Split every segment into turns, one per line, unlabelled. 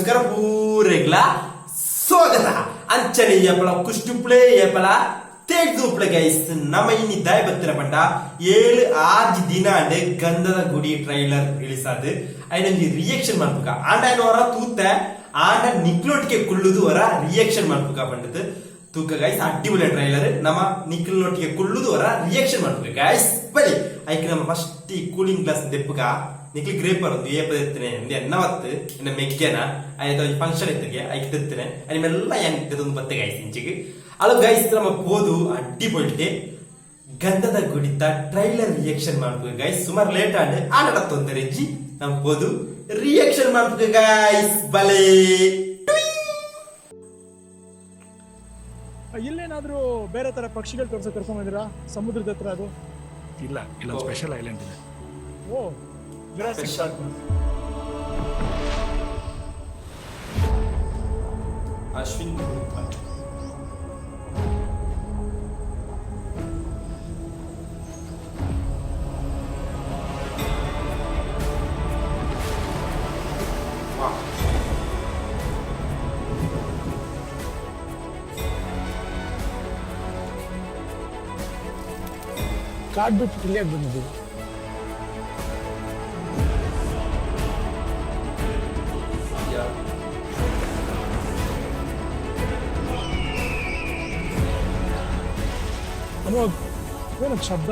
ನಮಸ್ಕಾರ ಪೂರೆಗ್ಲ ಸ್ವಾಗತ ಅಂಚನೆ ಏಪಲ ಕುಷ್ಟುಪ್ಲೆ ಏಪಲ ತೇಗ್ದುಪ್ಲೆ ಗೈಸ್ ನಮ್ಮ ಇನ್ನಿ ದಾಯ ಬತ್ತಿರ ಪಂಡ 7-6 ದಿನ ಅಂಡೆ ಗಂಧದ ಗುಡಿ ಟ್ರೈಲರ್ ರಿಲೀಸ್ ಆದ ಐನೊಂದು ರಿಯಾಕ್ಷನ್ ಮಾಡ್ಬೇಕ ಆಂಡಾಯನವರ ತೂತ ಆಂಡ ನಿಕ್ಲೋಟಿಗೆ ಕುಳ್ಳುದು ವರ ರಿಯಾಕ್ಷನ್ ಮಾಡ್ಬೇಕ ಪಂಡದು ತೂಕ ಗೈಸ್ ಅಡ್ಡಿಪೊಳಿ ಟ್ರೈಲರ್ ನಮ್ಮ ನಿಕ್ಲೋಟಿಗೆ ಕುಳ್ಳುದು ವರ ರಿಯಾಕ್ಷನ್ ಮಾಡ್ಬೇಕ ಗೈಸ್ ಬಲಿ ಐಕೆ ನಮ್ಮ ಫಸ್ಟ್ ಈ ಕೂಲಿಂಗ್ ಗ್ಲಾಸ್ ದೆಪ್ಪಗ ನಿಕ್ಲಿ ಗ್ರೇಪ್ ಬರೋದು ಏಪದೆತ್ತನೆ ಅಂದ್ರೆ ಎನ್ನವತ್ತು ಇನ್ನ ಮೆಗ್ಗೆನ ಆಯ್ತು ಫಂಕ್ಷನ್ ಇತ್ತಿಗೆ ಐಕ್ ತೆತ್ತನೆ ಅನಿಮೆಲ್ಲ ಹೆಂಗ್ ಬತ್ತೆ ಗೈಸ್ ಇಂಚಿಗೆ ಅಳು ಗೈಸ್ ನಮ್ಮ ಹೋದು ಅಡ್ಡಿಪೊಳ್ಟೆ ಗಂಧದ ಗುಡಿತ ಟ್ರೈಲರ್ ರಿಯಾಕ್ಷನ್ ಮಾಡ್ಬೇಕು ಗೈಸ್ ಸುಮಾರು ಲೇಟ್ ಆಡ್ ಆಡಲ ತೊಂದರೆ ಇಜ್ಜಿ ನಮ್ ಹೋದು ರಿಯಾಕ್ಷನ್ ಮಾಡ್ಬೇಕು ಗೈಸ್ ಬಲೆ
ಇಲ್ಲೇನಾದ್ರೂ ಬೇರೆ ತರ ಪಕ್ಷಿಗಳು ತೋರ್ಸಕ್ ಕರ್ಕೊಂಡ್ ಬಂದಿರಾ ಸಮುದ್ರದ ಹತ್ರ ಅದು
ಇಲ್ಲ ಇಲ್ಲ ಸ್ಪೆಷಲ್ ಐಲ್ಯಾಂಡ್ ಇದೆ
ಓ
ಅಶ್ವಿನ್
ಕಾಡ್ ಬಿಟ್ಟು ಇಲ್ಲಿಯಾಗಿ ಬಂದಿದ್ದೀವಿ ಅಮೋಘ್ ಏನಕ್ಕೆ ಶಬ್ದ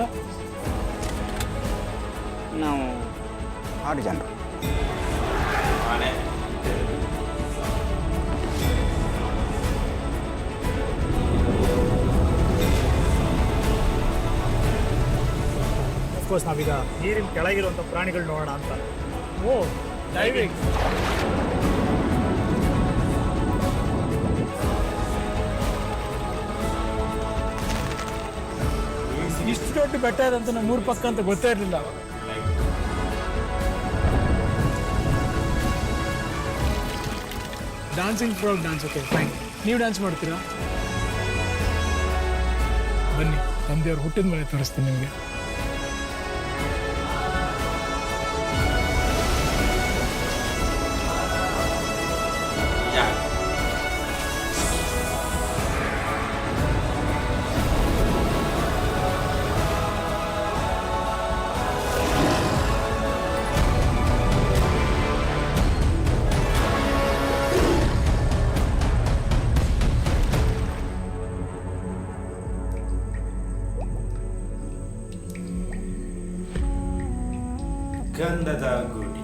ನಾವು 6 ಜನರು
ಅಫ್ಕೋರ್ಸ್ ನಾವೀಗ ನೀರಿನ ಕೆಳಗಿರುವಂಥ ಪ್ರಾಣಿಗಳು ನೋಡೋಣ ಅಂತ ಓ ಡೈವಿಂಗ್ ಇಷ್ಟು ದೊಡ್ಡ ಬೆಟ್ಟ ಇದೆ ಅಂತ ನಮ್ಮ ಊರ್ ಪಕ್ಕ ಅಂತ ಗೊತ್ತೇ ಇರಲಿಲ್ಲ dancing frog dance okay fine ನೀವು ಡ್ಯಾನ್ಸ್ ಮಾಡ್ತೀರಾ ಬನ್ನಿ ನಮ್ಮ ದೇವ್ರ ಹುಟ್ಟಿದ ಮನೆ ತೋರಿಸ್ತೀನಿ ನಿಮಗೆ
ಗಂಧದ ಗುಡಿ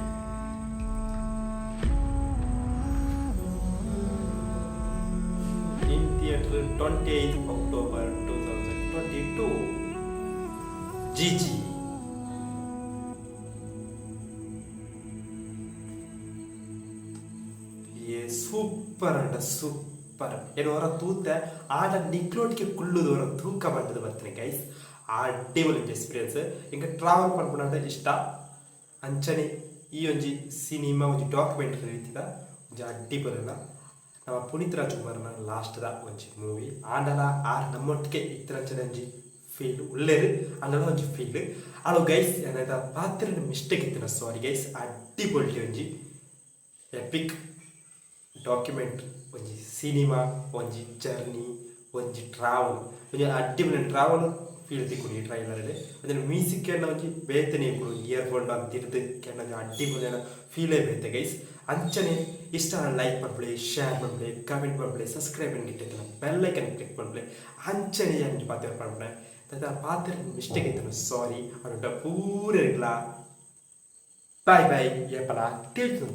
in theatre 28 October 2022 GG super and super ಏನು ಹೊರ ತೂತ ಆಟ ನಿಕ್ಲೋಟಿಗೆ ಕುಳ್ಳುದವರ ತೂಕ ಬಂದದ್ದು ಬರ್ತೀನಿ ಗೈಸ್ ಆ ಟೇಬಲ್ ಎಕ್ಸ್ಪೀರಿಯನ್ಸ್ ಹಿಂಗೆ ಟ್ರಾವೆಲ್ ಮಾಡ್ಕೊಂಡ ಇಷ್ಟ ಅಂಚನೆ ಈ ಒಂಜಿ ಸಿನಿಮಾ ಒಂಜಿ ಡಾಕ್ಯುಮೆಂಟ್ರಿ ರೀತಿದ ಒಂಜಿ ಅಡ್ಡಿಪೊಲಿನ ನಮ್ಮ ಪುನೀತ್ ರಾಜ್ಕುಮಾರ್ನ ಲಾಸ್ಟ್ದ ಒಂಜಿ ಮೂವಿ ಆಂಡಲ ಆರ್ ನಮ್ಮೊಟ್ಟಿಗೆ ಇತ್ತರಂಚನೆ ಒಂಜಿ ಫೀಲ್ ಉಳ್ಳೇರು ಅಂಗಡ ಒಂಜಿ ಫೀಲ್ ಅಳು ಗೈಸ್ ಏನಾಯ್ತ ಪಾತ್ರದ ಮಿಸ್ಟೇಕ್ ಇತ್ತಿನ ಸಾರಿ ಗೈಸ್ ಅಡ್ಡಿಪೊಲಿ ಒಂಜಿ ಎಪಿಕ್ ಡಾಕ್ಯುಮೆಂಟ್ರಿ ಒಂಜಿ ಸಿನಿಮಾ ಒಂಜಿ ಜರ್ನಿ ಒಂಜಿ ಟ್ರಾವೆಲ್ ಒಂಜಿ ಅಡ್ಡಿಪೊಲಿ ಟ್ರಾವೆಲ್ ಫೀಲ್ ತಿಕ್ಕೊಂಡು ಈ ಟ್ರೈಲರಲ್ಲಿ ಅದನ್ನು ಮ್ಯೂಸಿಕ್ ಎಲ್ಲ ಒಂಜಿ ಬೇತನೆ ಕೂಡ ಇಯರ್ಫೋನ್ ಅಂತ ತಿರ್ದು ಕೆಲ ಅಡ್ಡಿಪೊಲಿ ಫೀಲೇ ಬೇತೆ ಗೈಸ್ ಅಂಚನೆ ಇಷ್ಟ ಲೈಕ್ ಮಾಡ್ಬಿಡಿ ಶೇರ್ ಮಾಡ್ಬಿಡಿ ಕಮೆಂಟ್ ಮಾಡ್ಬಿಡಿ ಸಬ್ಸ್ಕ್ರೈಬ್ ಇಟ್ಟಿರ್ತಾನೆ ಬೆಲ್ಲೈಕನ್ ಕ್ಲಿಕ್ ಮಾಡ್ಬಿಡಿ ಅಂಚನೆ ಅಂಜಿ ಪಾತ್ರ ಮಾಡ್ಬಿಡೆ ಪಾತ್ರ ಮಿಸ್ಟೇಕ್ ಇತ್ತು ಸಾರಿ ಅದೊಡ್ಡ ಪೂರ ಇರಲ್ಲ ಬಾಯ್ ಬಾಯ್ ಏಪಲ ತಿಳಿದು